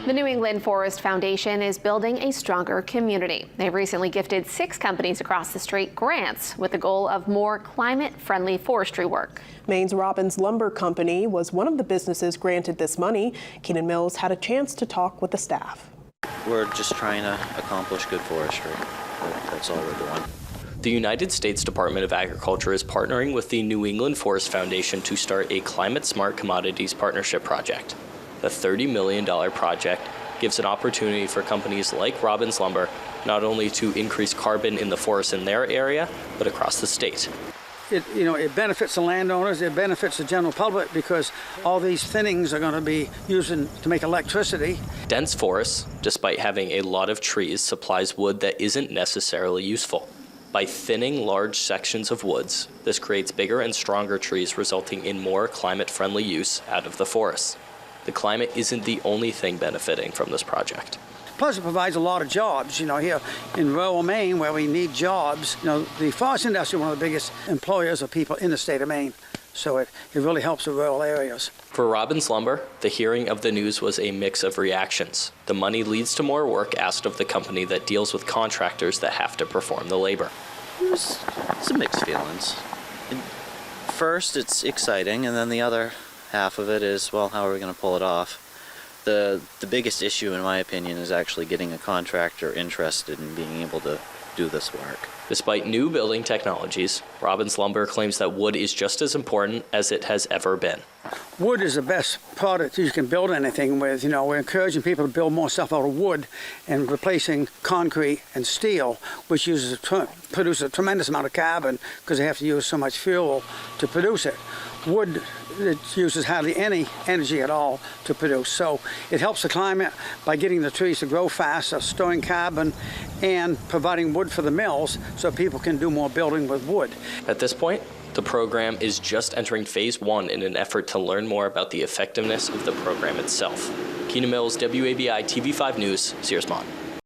The New England Forest Foundation is building a stronger community. They've recently gifted 6 companies across the state grants with the goal of more climate-friendly forestry work. Maine's Robbins Lumber company was one of the businesses granted this money. Keenan Mills had a chance to talk with the staff. We're just trying to accomplish good forestry. That's all we're doing. The United States Department of Agriculture is partnering with the New England Forest Foundation to start a climate-smart commodities partnership project. The $30 million project gives an opportunity for companies like Robbins Lumber not only to increase carbon in the forest in their area, but across the state. It benefits the landowners, it benefits the general public because all these thinnings are going to be used to make electricity. Dense forests, despite having a lot of trees, supplies wood that isn't necessarily useful. By thinning large sections of woods, this creates bigger and stronger trees, resulting in more climate-friendly use out of the forest. The climate isn't the only thing benefiting from this project. Plus, it provides a lot of jobs. Here in rural Maine, where we need jobs, the forest industry is one of the biggest employers of people in the state of Maine. So it really helps the rural areas. For Robbins Lumber, the hearing of the news was a mix of reactions. The money leads to more work asked of the company that deals with contractors that have to perform the labor. There's some mixed feelings. First, it's exciting, and then the other half of it is, well, how are we going to pull it off? The biggest issue, in my opinion, is actually getting a contractor interested in being able to do this work. Despite new building technologies, Robbins Lumber claims that wood is just as important as it has ever been. Wood is the best product you can build anything with. We're encouraging people to build more stuff out of wood and replacing concrete and steel, which produces a tremendous amount of carbon because they have to use so much fuel to produce it. Wood, it uses hardly any energy at all to produce. So it helps the climate by getting the trees to grow faster, storing carbon, and providing wood for the mills so people can do more building with wood. At this point, the program is just entering phase 1 in an effort to learn more about the effectiveness of the program itself. Keenan Mills, WABI TV5 News, Sears Mont.